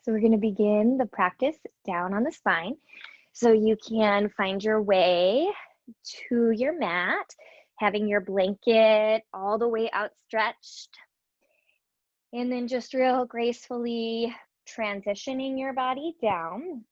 So we're going to begin the practice down on the spine. So you can find your way to your mat, having your blanket all the way outstretched. And then just real gracefully transitioning your body down.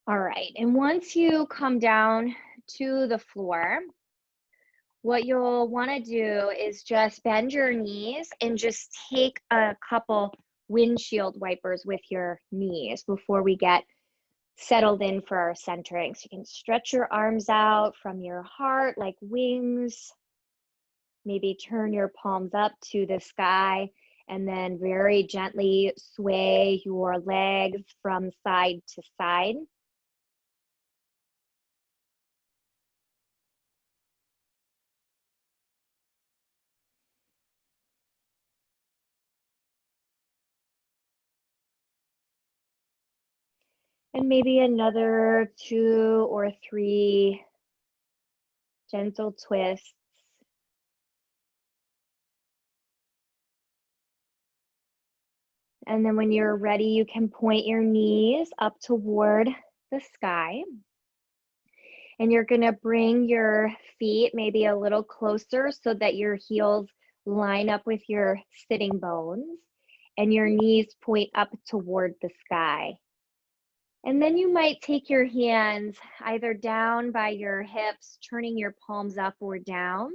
All right, and once you come down to the floor, what you'll want to do is just bend your knees and just take a couple windshield wipers with your knees before we get settled in for our centering. So you can stretch your arms out from your heart like wings. Maybe turn your palms up to the sky and then very gently sway your legs from side to side. And maybe another 2 or 3 gentle twists. And then when you're ready, you can point your knees up toward the sky. And you're going to bring your feet maybe a little closer so that your heels line up with your sitting bones and your knees point up toward the sky. And then you might take your hands either down by your hips, turning your palms up or down.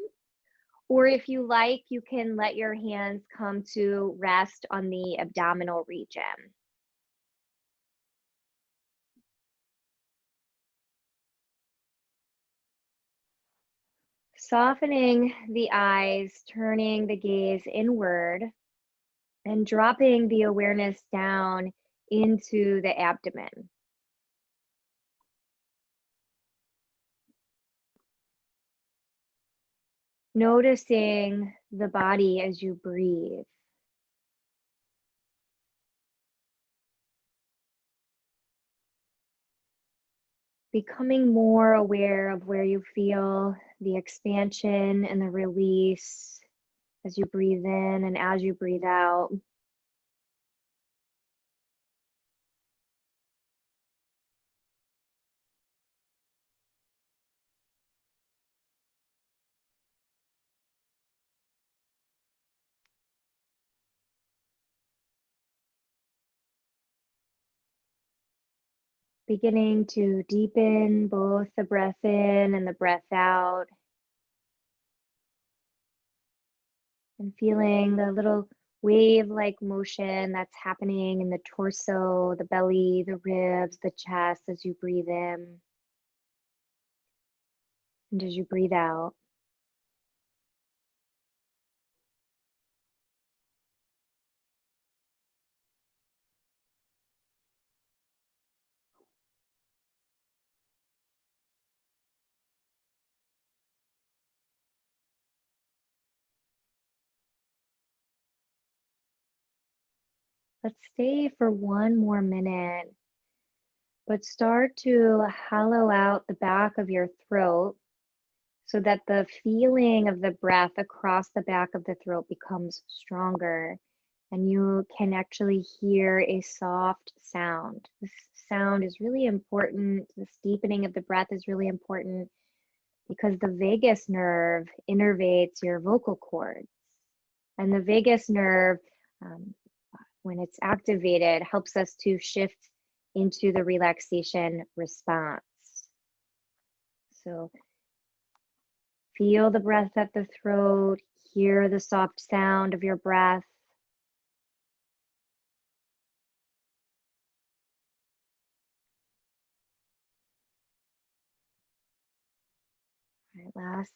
Or if you like, you can let your hands come to rest on the abdominal region. Softening the eyes, turning the gaze inward, and dropping the awareness down into the abdomen. Noticing the body as you breathe. Becoming more aware of where you feel the expansion and the release as you breathe in and as you breathe out. Beginning to deepen both the breath in and the breath out. And feeling the little wave-like motion that's happening in the torso, the belly, the ribs, the chest as you breathe in. And as you breathe out. Let's stay for one more minute, but start to hollow out the back of your throat so that the feeling of the breath across the back of the throat becomes stronger and you can actually hear a soft sound. This sound is really important. This deepening of the breath is really important because the vagus nerve innervates your vocal cords. And the vagus nerve, when it's activated, helps us to shift into the relaxation response. So feel the breath at the throat, hear the soft sound of your breath. All right, last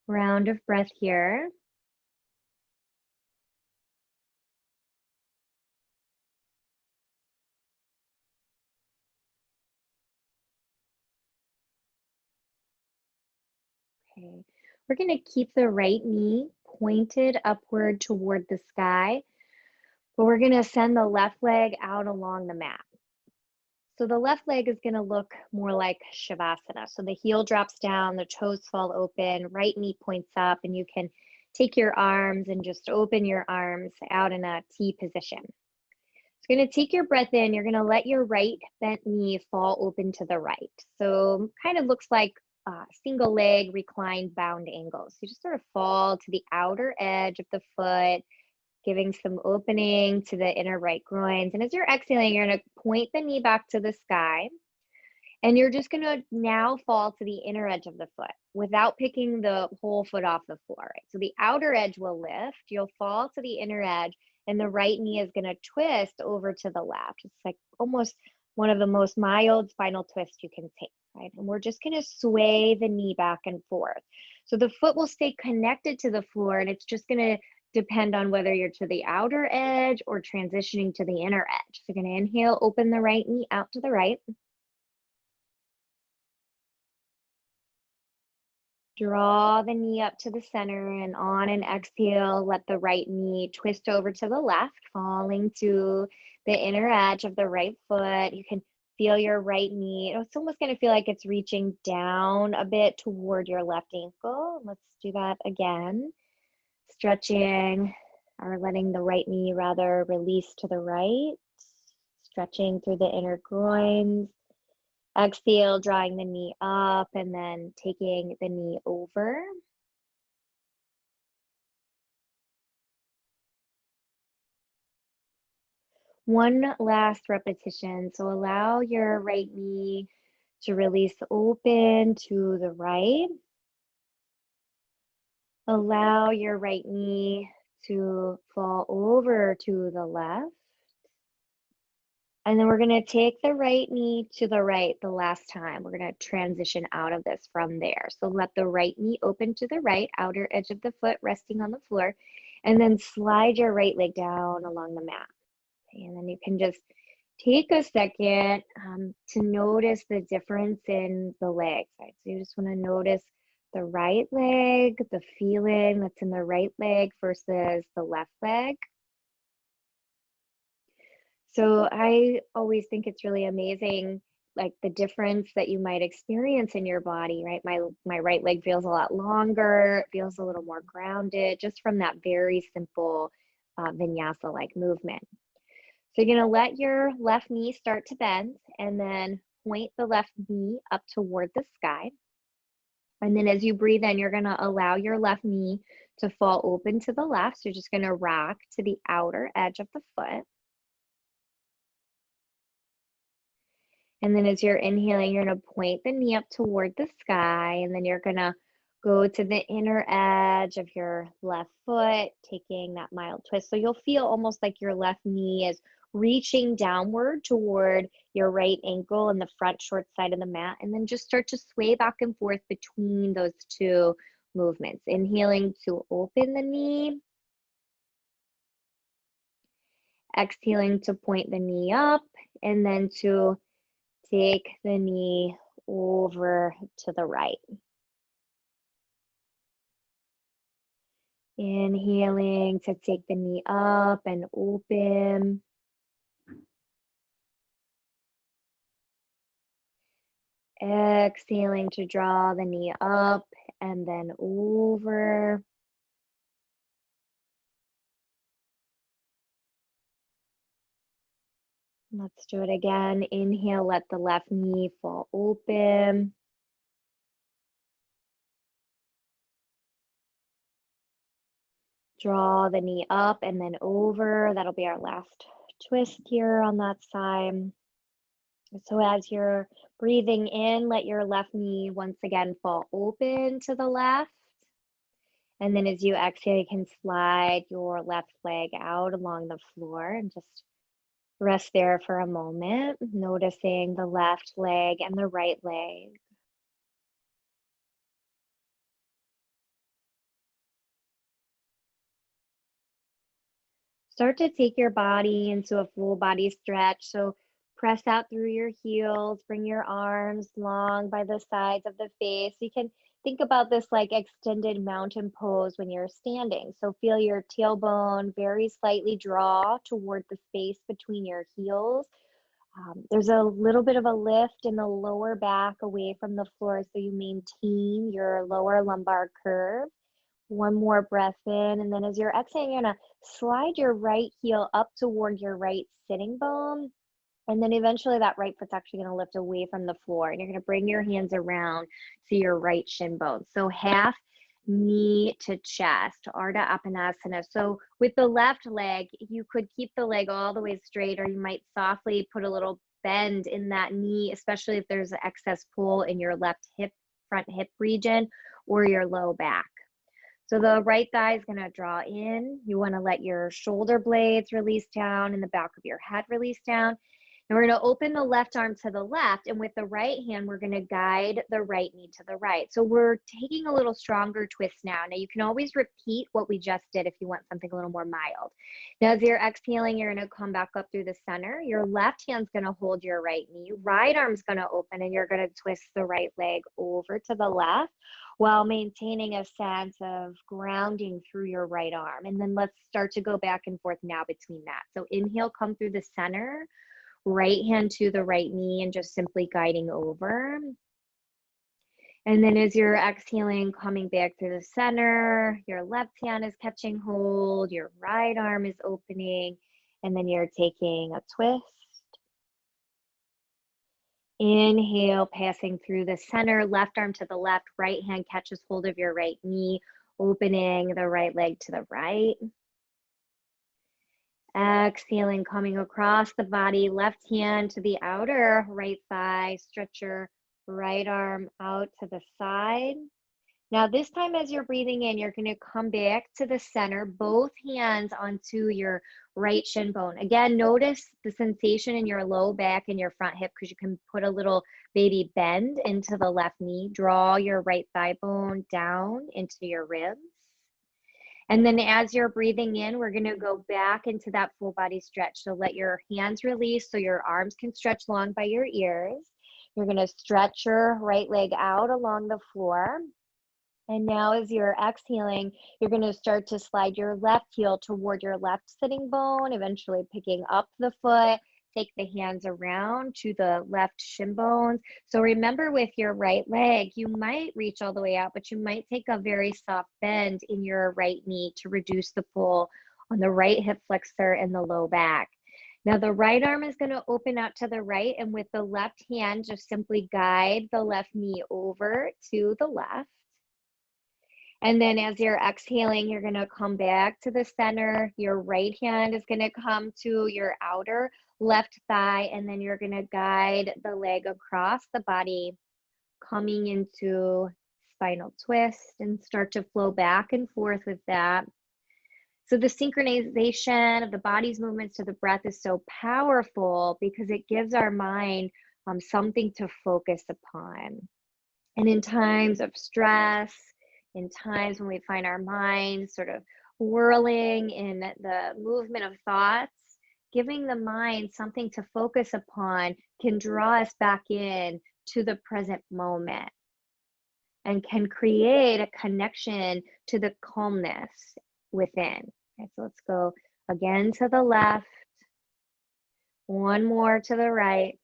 round of breath here. Okay, we're going to keep the right knee pointed upward toward the sky, but we're going to send the left leg out along the mat. So the left leg is going to look more like savasana. So the heel drops down, the toes fall open, right knee points up, and you can take your arms and just open your arms out in a T position. You're going to take your breath in. You're going to let your right bent knee fall open to the right. So kind of looks like single leg reclined bound angle. So you just sort of fall to the outer edge of the foot, giving some opening to the inner right groins. And as you're exhaling, you're going to point the knee back to the sky. And you're just going to now fall to the inner edge of the foot without picking the whole foot off the floor. Right? So the outer edge will lift. You'll fall to the inner edge, and the right knee is going to twist over to the left. It's like almost one of the most mild spinal twists you can take, right? And we're just going to sway the knee back and forth. So the foot will stay connected to the floor, and it's just going to depend on whether you're to the outer edge or transitioning to the inner edge. So you're going to inhale, open the right knee out to the right. Draw the knee up to the center, and on an exhale, let the right knee twist over to the left, falling to the inner edge of the right foot. You can feel your right knee. It's almost going to feel like it's reaching down a bit toward your left ankle. Let's do that again. Stretching, or letting the right knee rather release to the right. Stretching through the inner groins. Exhale, drawing the knee up and then taking the knee over. One last repetition. So allow your right knee to release open to the right. Allow your right knee to fall over to the left. And then we're going to take the right knee to the right the last time. We're going to transition out of this from there. So let the right knee open to the right, outer edge of the foot resting on the floor, and then slide your right leg down along the mat. And then you can just take a second to notice the difference in the legs, right? So you just want to notice the right leg, the feeling that's in the right leg versus the left leg. So I always think it's really amazing, like the difference that you might experience in your body, right? My right leg feels a lot longer, it feels a little more grounded, just from that very simple vinyasa-like movement. So you're gonna let your left knee start to bend, and then point the left knee up toward the sky. And then as you breathe in, you're gonna allow your left knee to fall open to the left. So you're just gonna rock to the outer edge of the foot. And then as you're inhaling, you're going to point the knee up toward the sky, and then you're going to go to the inner edge of your left foot, taking that mild twist. So you'll feel almost like your left knee is reaching downward toward your right ankle and the front short side of the mat, and then just start to sway back and forth between those two movements. Inhaling to open the knee. Exhaling to point the knee up, and then to take the knee over to the right. Inhaling to take the knee up and open. Exhaling to draw the knee up and then over. Let's do it again. Inhale, let the left knee fall open. Draw the knee up and then over. That'll be our last twist here on that side. So as you're breathing in, let your left knee once again fall open to the left. And then as you exhale, you can slide your left leg out along the floor and just rest there for a moment, noticing the left leg and the right leg. Start to take your body into a full body stretch. So press out through your heels, bring your arms long by the sides of the face. You can think about this like extended mountain pose when you're standing. So feel your tailbone very slightly draw toward the space between your heels. There's a little bit of a lift in the lower back away from the floor, so you maintain your lower lumbar curve One more breath in, and then as you're exhaling, you're gonna slide your right heel up toward your right sitting bone. And then eventually that right foot's actually going to lift away from the floor, and you're going to bring your hands around to your right shin bone. So half knee to chest, Ardha Appanasana. So with the left leg, you could keep the leg all the way straight, or you might softly put a little bend in that knee, especially if there's excess pull in your left hip, front hip region, or your low back. So the right thigh is going to draw in. You want to let your shoulder blades release down and the back of your head release down. And we're going to open the left arm to the left. And with the right hand, we're going to guide the right knee to the right. So we're taking a little stronger twist now. Now you can always repeat what we just did if you want something a little more mild. Now as you're exhaling, you're going to come back up through the center. Your left hand's going to hold your right knee. Right arm's going to open, and you're going to twist the right leg over to the left, while maintaining a sense of grounding through your right arm. And then let's start to go back and forth now between that. So inhale, come through the center, right hand to the right knee, and just simply guiding over. And then as you're exhaling, coming back through the center, your left hand is catching hold, your right arm is opening, and then you're taking a twist. Inhale, passing through the center, left arm to the left, right hand catches hold of your right knee, opening the right leg to the right. Exhaling, coming across the body, left hand to the outer right thigh, stretch your right arm out to the side. Now this time as you're breathing in, you're going to come back to the center, both hands onto your right shin bone. Again, notice the sensation in your low back and your front hip, because you can put a little baby bend into the left knee. Draw your right thigh bone down into your ribs. And then as you're breathing in, we're going to go back into that full body stretch. So let your hands release so your arms can stretch long by your ears. You're going to stretch your right leg out along the floor. And now as you're exhaling, you're going to start to slide your left heel toward your left sitting bone, eventually picking up the foot. Take the hands around to the left shin bones. So remember, with your right leg, you might reach all the way out, but you might take a very soft bend in your right knee to reduce the pull on the right hip flexor and the low back. Now the right arm is going to open out to the right, and with the left hand, just simply guide the left knee over to the left. And then as you're exhaling, you're going to come back to the center. Your right hand is going to come to your outer left thigh, and then you're going to guide the leg across the body, coming into spinal twist, and start to flow back and forth with that. So the synchronization of the body's movements to the breath is so powerful because it gives our mind something to focus upon. And in times of stress, in times when we find our minds sort of whirling in the movement of thoughts, giving the mind something to focus upon can draw us back in to the present moment and can create a connection to the calmness within. Okay, so let's go again to the left, one more to the right.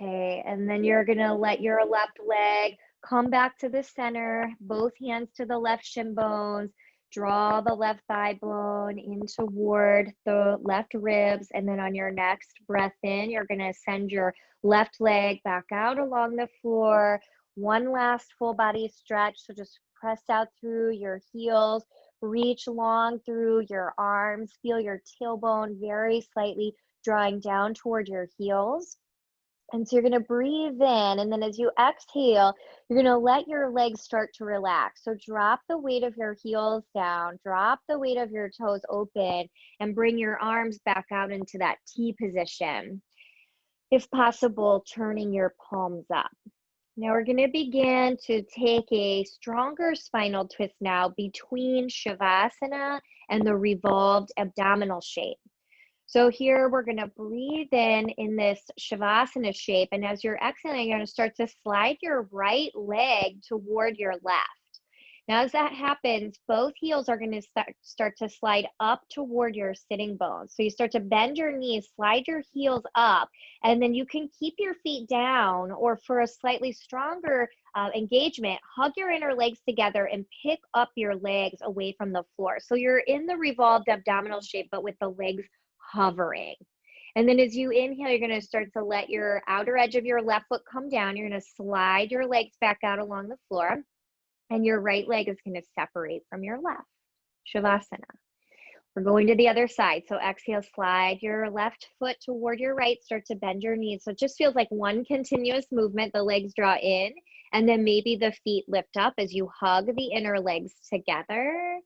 Okay, and then you're gonna let your left leg come back to the center, both hands to the left shin bones, draw the left thigh bone in toward the left ribs, and then on your next breath in, you're gonna send your left leg back out along the floor. One last full body stretch, so just press out through your heels, reach long through your arms, feel your tailbone very slightly drawing down toward your heels. And so you're going to breathe in, and then as you exhale, you're going to let your legs start to relax. So drop the weight of your heels down, drop the weight of your toes open, and bring your arms back out into that T position. If possible, turning your palms up. Now we're going to begin to take a stronger spinal twist now between Shavasana and the revolved abdominal shape. So here we're going to breathe in this Shavasana shape, and as you're exhaling, you're going to start to slide your right leg toward your left. Now, as that happens, both heels are going to start to slide up toward your sitting bones. So you start to bend your knees, slide your heels up, and then you can keep your feet down, or for a slightly stronger engagement, hug your inner legs together and pick up your legs away from the floor. So you're in the revolved abdominal shape, but with the legs hovering. And then as you inhale, you're going to start to let your outer edge of your left foot come down. You're going to slide your legs back out along the floor, and your right leg is going to separate from your left. Shavasana. We're going to the other side. So exhale, slide your left foot toward your right, start to bend your knees. So it just feels like one continuous movement. The legs draw in, and then maybe the feet lift up as you hug the inner legs together.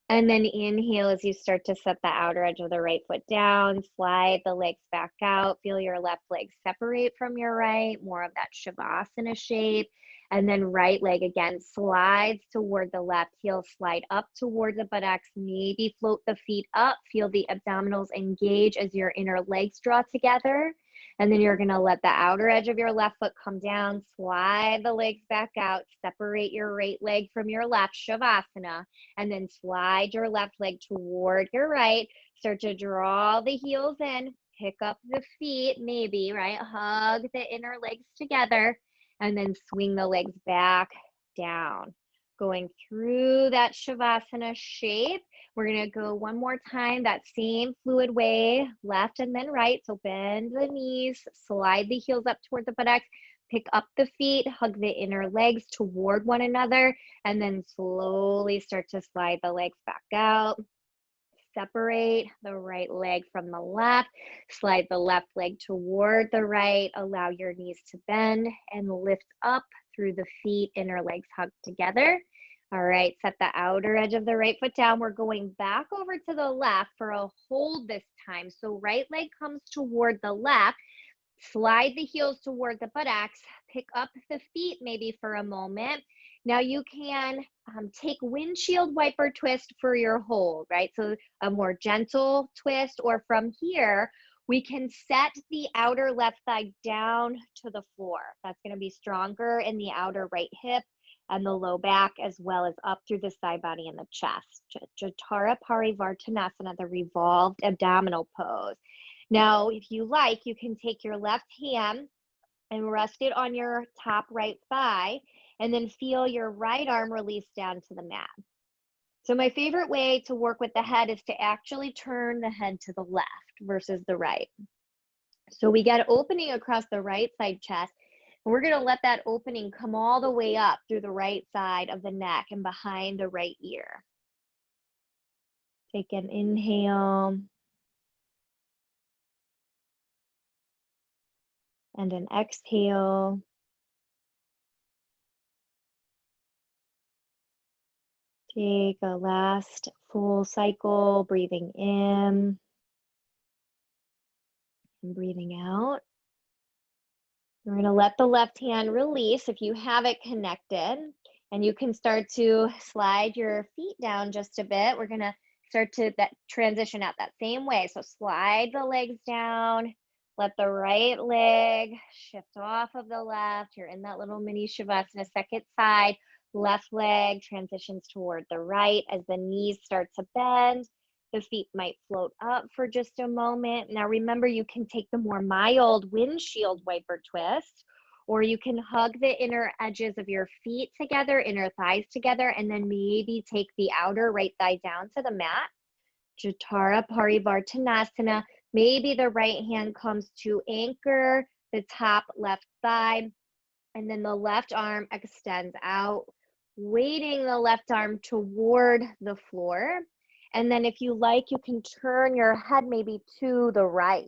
And then inhale as you start to set the outer edge of the right foot down, slide the legs back out, feel your left leg separate from your right, more of that Shavasana shape. And then right leg again slides toward the left, heel slide up toward the buttocks, maybe float the feet up, feel the abdominals engage as your inner legs draw together. And then you're going to let the outer edge of your left foot come down, slide the legs back out, separate your right leg from your left, Shavasana, and then slide your left leg toward your right. Start to draw the heels in, pick up the feet, maybe, right? Hug the inner legs together, and then swing the legs back down. Going through that Shavasana shape. We're going to go one more time, that same fluid way, left and then right. So bend the knees, slide the heels up toward the buttocks, pick up the feet, hug the inner legs toward one another, and then slowly start to slide the legs back out. Separate the right leg from the left, slide the left leg toward the right, allow your knees to bend and lift up through the feet, inner legs hug together. All right, set the outer edge of the right foot down. We're going back over to the left for a hold this time. So right leg comes toward the left, slide the heels toward the buttocks, pick up the feet maybe for a moment. Now you can take windshield wiper twist for your hold, right? So a more gentle twist, or from here, we can set the outer left thigh down to the floor. That's going to be stronger in the outer right hip and the low back, as well as up through the side body and the chest. Jatara Parivartanasana, the revolved abdominal pose. Now, if you like, you can take your left hand and rest it on your top right thigh, and then feel your right arm release down to the mat. So my favorite way to work with the head is to actually turn the head to the left versus the right. So we get opening across the right side chest, and we're going to let that opening come all the way up through the right side of the neck and behind the right ear. Take an inhale and an exhale. Take a last full cycle, breathing in and breathing out. We're going to let the left hand release if you have it connected, and you can start to slide your feet down just a bit. We're going to start to transition out that same way. So slide the legs down, let the right leg shift off of the left. You're in that little mini Shavasana, second side. Left leg transitions toward the right as the knees start to bend. The feet might float up for just a moment. Now remember, you can take the more mild windshield wiper twist, or you can hug the inner edges of your feet together, inner thighs together, and then maybe take the outer right thigh down to the mat. Jatara Parivartanasana. Maybe the right hand comes to anchor the top left thigh, and then the left arm extends out, weighting the left arm toward the floor. And then if you like, you can turn your head maybe to the right.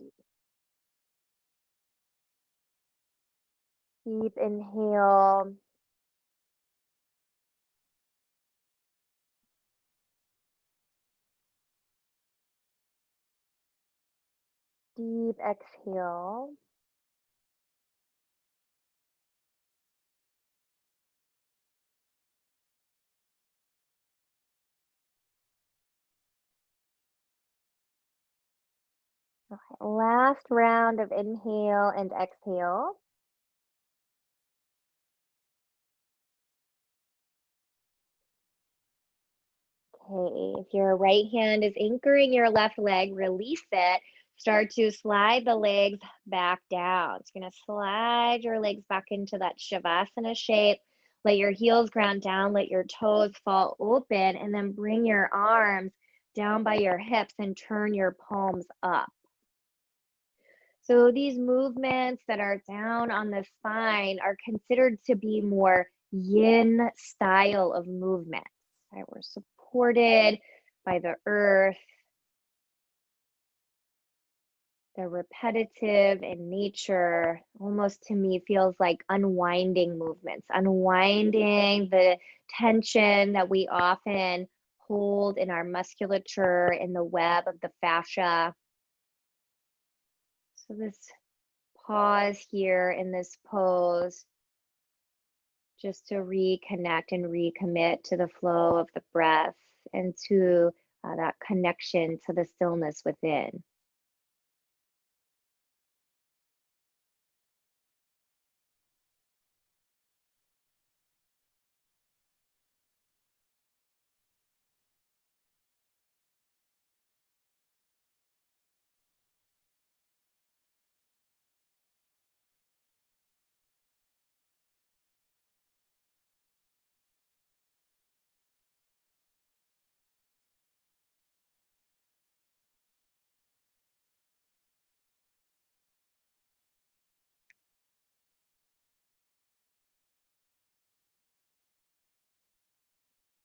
Deep inhale. Deep exhale. Okay, last round of inhale and exhale. Okay, if your right hand is anchoring your left leg, release it. Start to slide the legs back down. So you're going to slide your legs back into that Shavasana shape. Let your heels ground down, let your toes fall open, and then bring your arms down by your hips and turn your palms up. So these movements that are down on the spine are considered to be more yin style of movements. Right? We're supported by the earth. They're repetitive in nature. Almost to me feels like unwinding movements, unwinding the tension that we often hold in our musculature, in the web of the fascia. So this pause here in this pose just to reconnect and recommit to the flow of the breath and to that connection to the stillness within.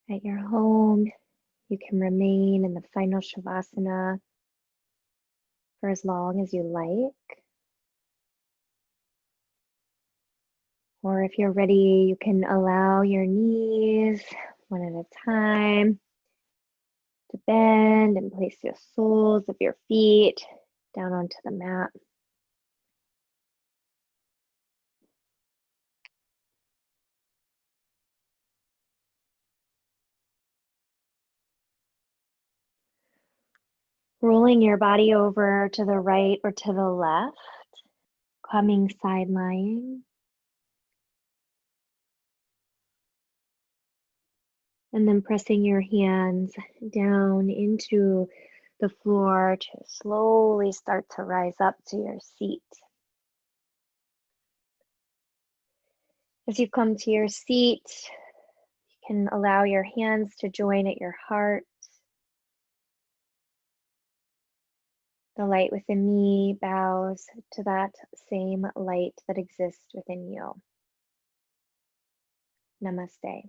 At your home, you can remain in the final Shavasana for as long as you like. Or if you're ready, you can allow your knees one at a time to bend and place the soles of your feet down onto the mat. Rolling your body over to the right or to the left, coming side lying. And then pressing your hands down into the floor to slowly start to rise up to your seat. As you come to your seat, you can allow your hands to join at your heart. The light within me bows to that same light that exists within you. Namaste.